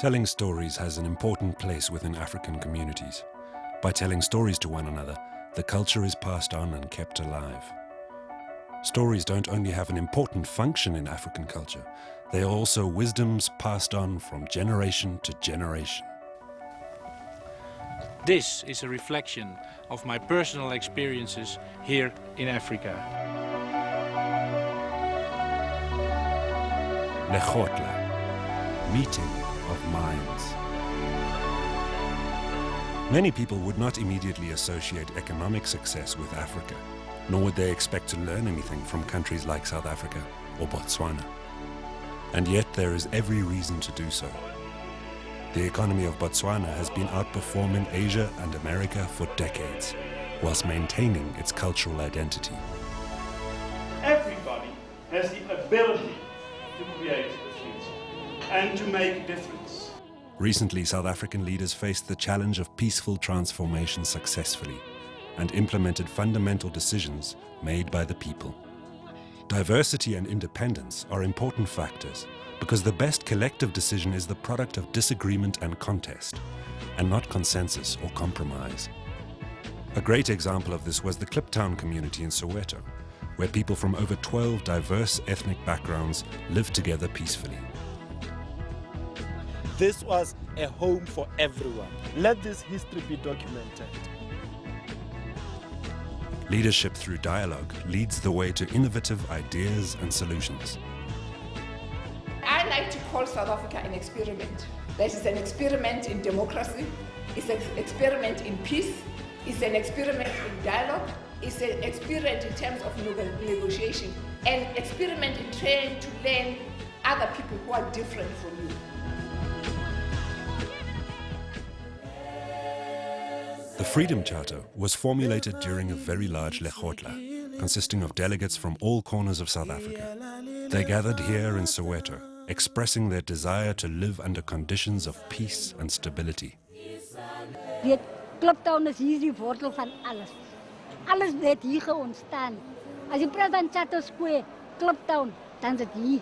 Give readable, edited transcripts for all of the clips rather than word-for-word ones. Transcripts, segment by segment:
Telling stories has an important place within African communities. By telling stories to one another, the culture is passed on and kept alive. Stories don't only have an important function in African culture, they are also wisdoms passed on from generation to generation. This is a reflection of my personal experiences here in Africa. Kgotla, meeting of minds. Many people would not immediately associate economic success with Africa, nor would they expect to learn anything from countries like South Africa or Botswana. And yet there is every reason to do so. The economy of Botswana has been outperforming Asia and America for decades, whilst maintaining its cultural identity. Everybody has the ability to create a future and to make a difference. Recently, South African leaders faced the challenge of peaceful transformation successfully and implemented fundamental decisions made by the people. Diversity and independence are important factors because the best collective decision is the product of disagreement and contest, and not consensus or compromise. A great example of this was the Kliptown community in Soweto, where people from over 12 diverse ethnic backgrounds lived together peacefully. This was a home for everyone. Let this history be documented. Leadership through dialogue leads the way to innovative ideas and solutions. I like to call South Africa an experiment. That is an experiment in democracy, it's an experiment in peace, it's an experiment in dialogue, it's an experiment in terms of negotiation, an experiment in trying to learn other people who are different from you. The Freedom Charter was formulated during a very large Kgotla, consisting of delegates from all corners of South Africa. They gathered here in Soweto, expressing their desire to live under conditions of peace and stability. Die Kliptown is hier die wortel van alles. Alles het hier ontstaan. As jy praat van Chato Square, Kliptown, dan is dit hier.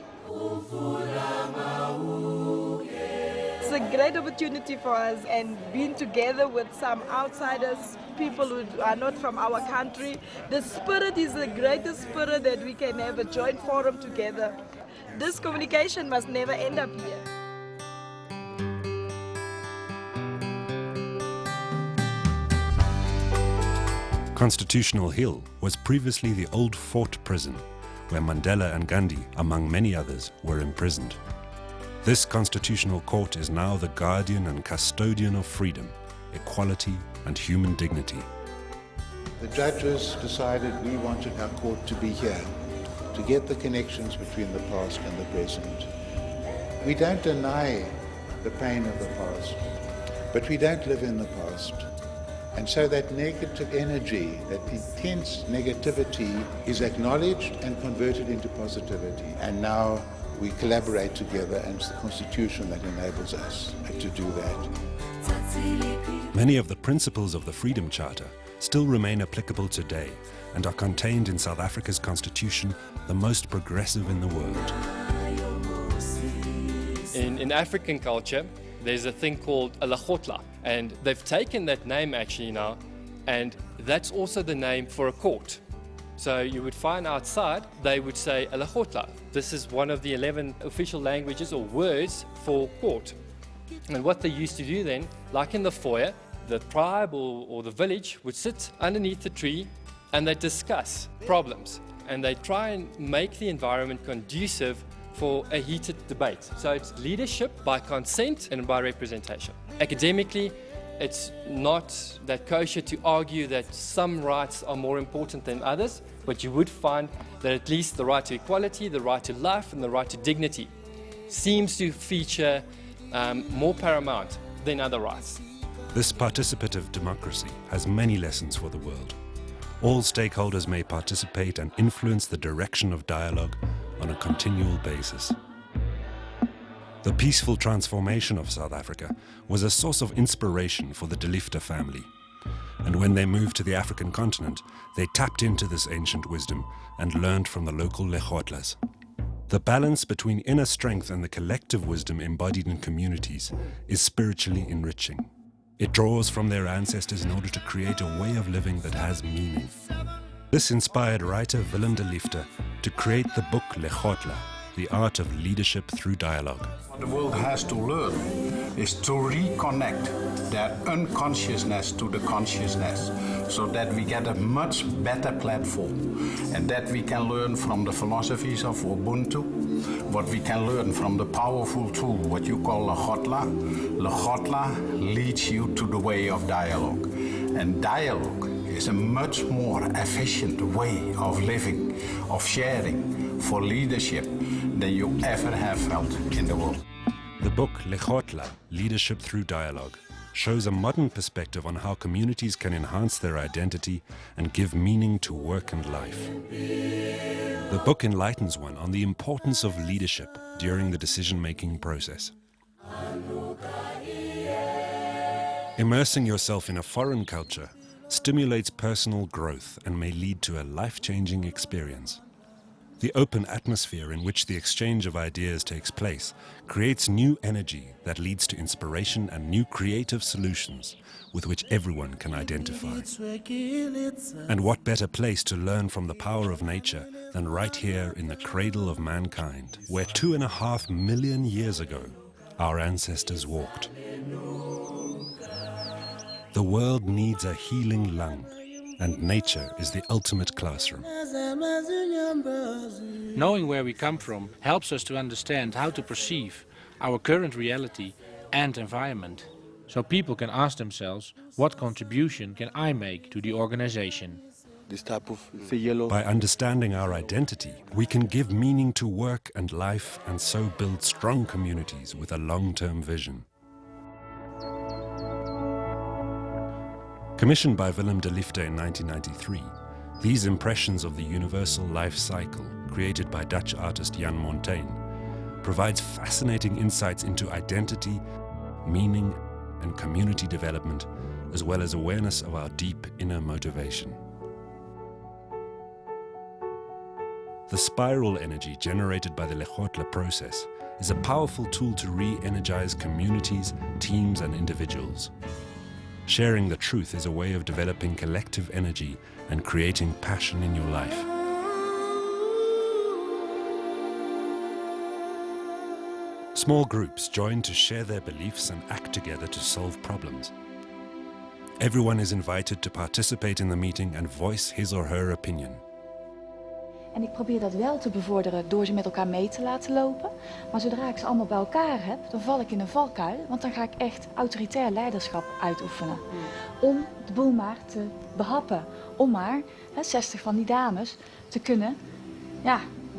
It's a great opportunity for us, and being together with some outsiders, people who are not from our country. The spirit is the greatest spirit that we can have, a joint forum together. This communication must never end up here. Constitutional Hill was previously the old fort prison, where Mandela and Gandhi, among many others, were imprisoned. This constitutional court is now the guardian and custodian of freedom, equality and human dignity. The judges decided we wanted our court to be here, to get the connections between the past and the present. We don't deny the pain of the past, but we don't live in the past. And so that negative energy, that intense negativity is acknowledged and converted into positivity. And now we collaborate together, and it's the Constitution that enables us to do that. Many of the principles of the Freedom Charter still remain applicable today and are contained in South Africa's Constitution, the most progressive in the world. In African culture, there's a thing called a Kgotla, and they've taken that name actually now, and that's also the name for a court. So you would find outside, they would say a Kgotla. This is one of the 11 official languages or words for court. And what they used to do then, like in the foyer, the tribe or the village would sit underneath the tree and they discuss problems. And they try and make the environment conducive for a heated debate. So it's leadership by consent and by representation. Academically, it's not that kosher to argue that some rights are more important than others, but you would find that at least the right to equality, the right to life, and the right to dignity seems to feature more paramount than other rights. This participative democracy has many lessons for the world. All stakeholders may participate and influence the direction of dialogue on a continual basis. The peaceful transformation of South Africa was a source of inspiration for the De Liefde family. And when they moved to the African continent, they tapped into this ancient wisdom and learned from the local Kgotlas. The balance between inner strength and the collective wisdom embodied in communities is spiritually enriching. It draws from their ancestors in order to create a way of living that has meaning. This inspired writer Willem de Liefde to create the book Kgotla, The Art of Leadership Through Dialogue. What the world has to learn is to reconnect their unconsciousness to the consciousness, so that we get a much better platform, and that we can learn from the philosophies of Ubuntu, what we can learn from the powerful tool, what you call Kgotla. Kgotla leads you to the way of dialogue, and dialogue is a much more efficient way of living, of sharing, for leadership than you ever have felt in the world. The book Kgotla, Leadership Through Dialogue, shows a modern perspective on how communities can enhance their identity and give meaning to work and life. The book enlightens one on the importance of leadership during the decision-making process. Immersing yourself in a foreign culture stimulates personal growth and may lead to a life-changing experience. The open atmosphere in which the exchange of ideas takes place creates new energy that leads to inspiration and new creative solutions with which everyone can identify. And what better place to learn from the power of nature than right here in the cradle of mankind, where 2.5 million years ago our ancestors walked. The world needs a healing lung, and nature is the ultimate classroom. Knowing where we come from helps us to understand how to perceive our current reality and environment. So people can ask themselves, what contribution can I make to the organization? This type of yellow. By understanding our identity, we can give meaning to work and life and so build strong communities with a long-term vision. Commissioned by Willem de Liefde in 1993, these impressions of the universal life cycle, created by Dutch artist Jan Montaigne, provides fascinating insights into identity, meaning, and community development, as well as awareness of our deep inner motivation. The spiral energy generated by the Kgotla process is a powerful tool to re-energize communities, teams, and individuals. Sharing the truth is a way of developing collective energy and creating passion in your life. Small groups join to share their beliefs and act together to solve problems. Everyone is invited to participate in the meeting and voice his or her opinion. En ik probeer dat wel te bevorderen door ze met elkaar mee te laten lopen. Maar zodra ik ze allemaal bij elkaar heb, dan val ik in een valkuil. Want dan ga ik echt autoritair leiderschap uitoefenen. Om de boel maar te behappen. Om maar 60 van die dames te kunnen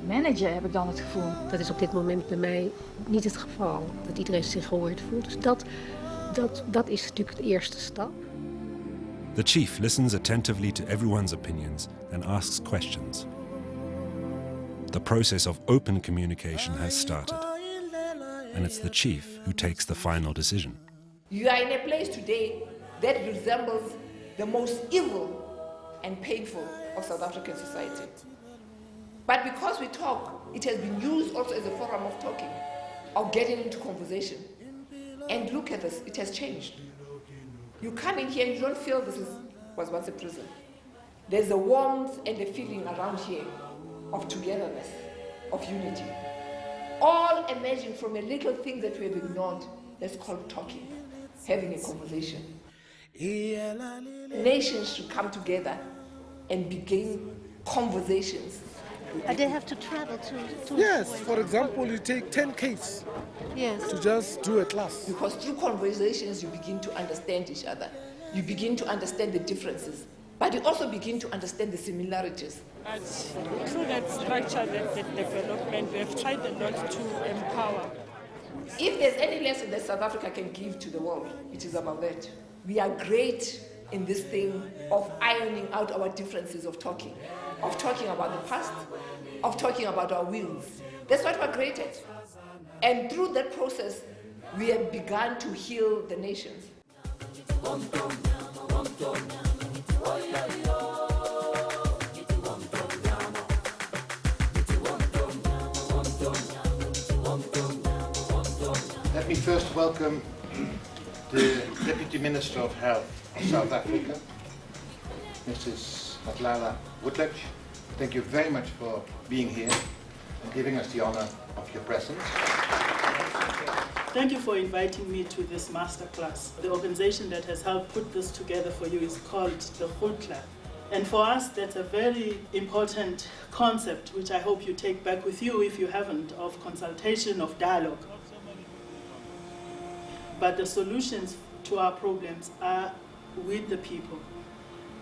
managen, heb ik dan het gevoel. Dat is op dit moment bij mij niet het geval. Dat iedereen zich gehoord voelt. Dus dat is natuurlijk de eerste stap. The chief listens attentively to everyone's opinions and asks questions. The process of open communication has started, and it's the chief who takes the final decision. You are in a place today that resembles the most evil and painful of South African society. But because we talk, it has been used also as a forum of talking, of getting into conversation. And look at this, it has changed. You come in here, you don't feel this was once a prison. There's a warmth and a feeling around here of togetherness, of unity. All emerging from a little thing that we have ignored, that's called talking, having a conversation. Nations should come together and begin conversations. They have to travel to Yes, for example, you take 10 cases to just do a class. Because through conversations, you begin to understand each other. You begin to understand the differences, but you also begin to understand the similarities. Through that structure, that development, we have tried a lot to empower. If there's any lesson that South Africa can give to the world, it is about that. We are great in this thing of ironing out our differences, of talking about the past, of talking about our wills. That's what we're great at. And through that process, we have begun to heal the nations. first welcome the Deputy Minister of Health of South Africa, Mrs. Mandela Ubuntu. Thank you very much for being here and giving us the honor of your presence. Thank you for inviting me to this masterclass. The organization that has helped put this together for you is called the Kgotla. And for us, that's a very important concept, which I hope you take back with you if you haven't, of consultation, of dialogue. But the solutions to our problems are with the people.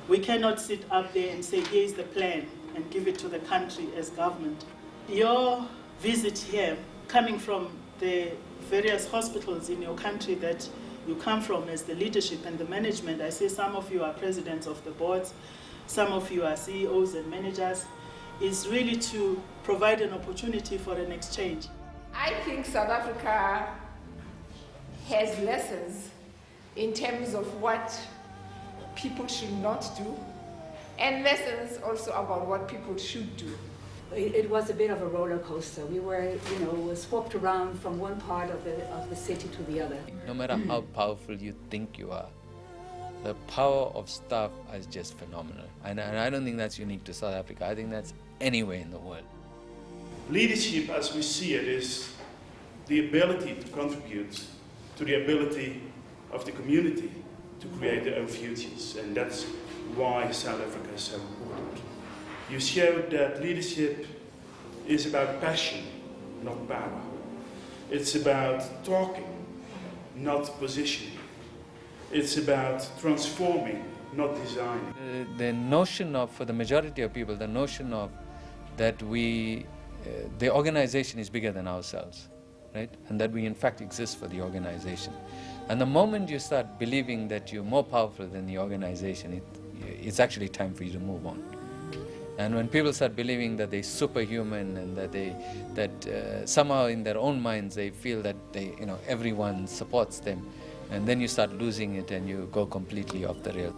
We cannot sit up there and say, here's the plan, and give it to the country as government. Your visit here, coming from the various hospitals in your country that you come from as the leadership and the management, I say some of you are presidents of the boards, some of you are CEOs and managers, is really to provide an opportunity for an exchange. I think South Africa has lessons in terms of what people should not do, and lessons also about what people should do. It was a bit of a roller coaster. We were, swapped around from one part of the city to the other. No matter how powerful you think you are, the power of staff is just phenomenal. And I don't think that's unique to South Africa. I think that's anywhere in the world. Leadership, as we see it, is the ability to contribute to the ability of the community to create their own futures. And that's why South Africa is so important. You showed that leadership is about passion, not power. It's about talking, not positioning. It's about transforming, not designing. The notion of, for the majority of people, the notion of that the organization is bigger than ourselves, right? And that we in fact exist for the organization. And the moment you start believing that you're more powerful than the organization, it's actually time for you to move on. And when people start believing that they're superhuman and that somehow in their own minds they feel that everyone supports them, and then you start losing it and you go completely off the rail.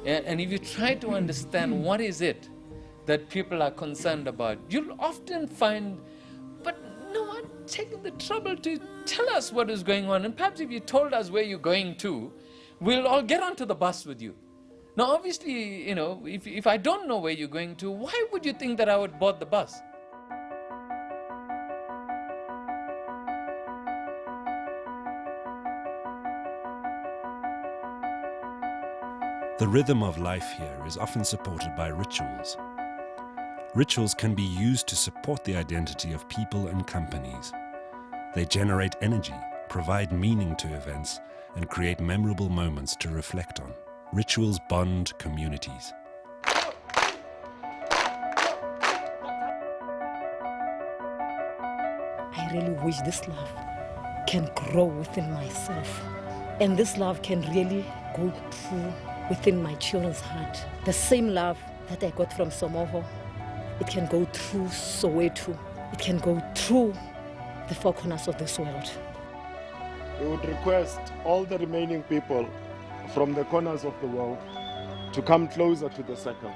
And if you try to understand what is it that people are concerned about, you'll often find, but no one taking the trouble to tell us what is going on. And perhaps if you told us where you're going to, we'll all get onto the bus with you. Now obviously, if I don't know where you're going to, why would you think that I would board the bus? The rhythm of life here is often supported by rituals. Rituals can be used to support the identity of people and companies. They generate energy, provide meaning to events, and create memorable moments to reflect on. Rituals bond communities. I really wish this love can grow within myself, and this love can really go through within my children's heart. The same love that I got from Somoho, it can go through Soweto. It can go through the four corners of this world. We would request all the remaining people from the corners of the world to come closer to the circle.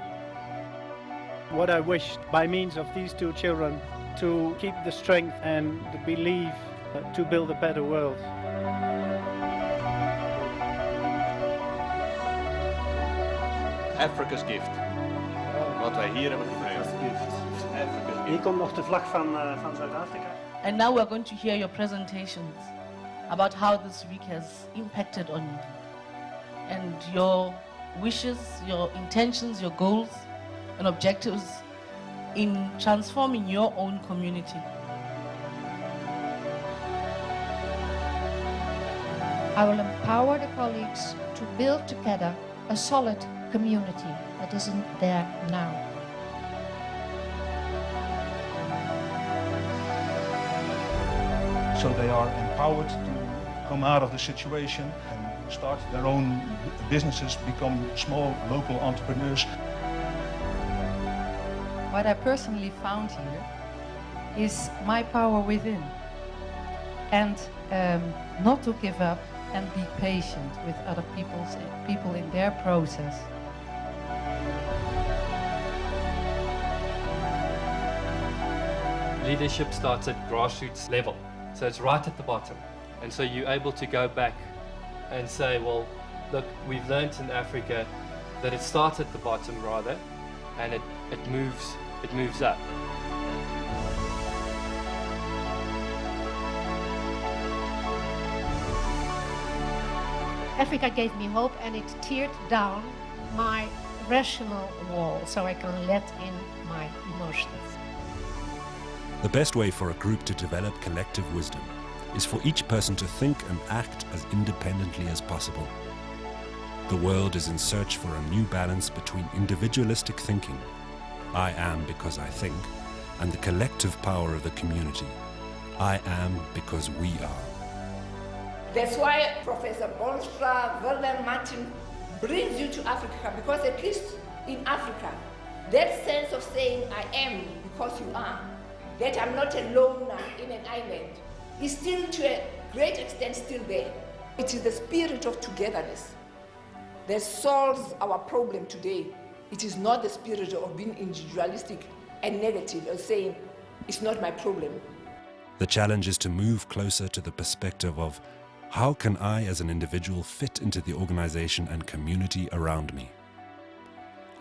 What I wish by means of these two children to keep the strength and the belief to build a better world. Africa's gift. Wat wij hier hebben gekregen. Hier komt nog de vlag van Zuid-Afrika. And now we're going to hear your presentations about how this week has impacted on you and your wishes, your intentions, your goals and objectives in transforming your own community. I will empower the colleagues to build together a solid community that isn't there now. So they are empowered to come out of the situation and start their own businesses, become small local entrepreneurs. What I personally found here is my power within, and not to give up and be patient with other people in their process. Leadership starts at grassroots level, so it's right at the bottom. And so you're able to go back and say, well, look, we've learned in Africa that it starts at the bottom rather, and it moves up. Africa gave me hope, and it teared down my rational wall so I can let in my emotions. The best way for a group to develop collective wisdom is for each person to think and act as independently as possible. The world is in search for a new balance between individualistic thinking, I am because I think, and the collective power of the community, I am because we are. That's why Professor Bonstra, Wilhelm Martin brings you to Africa, because at least in Africa, that sense of saying I am because you are, that I'm not alone in an island, is still to a great extent still there. It is the spirit of togetherness that solves our problem today. It is not the spirit of being individualistic and negative or saying it's not my problem. The challenge is to move closer to the perspective of how can I as an individual fit into the organization and community around me?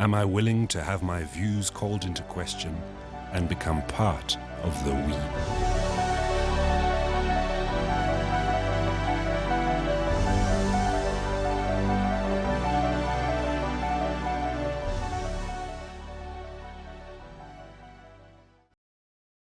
Am I willing to have my views called into question and become part of the we?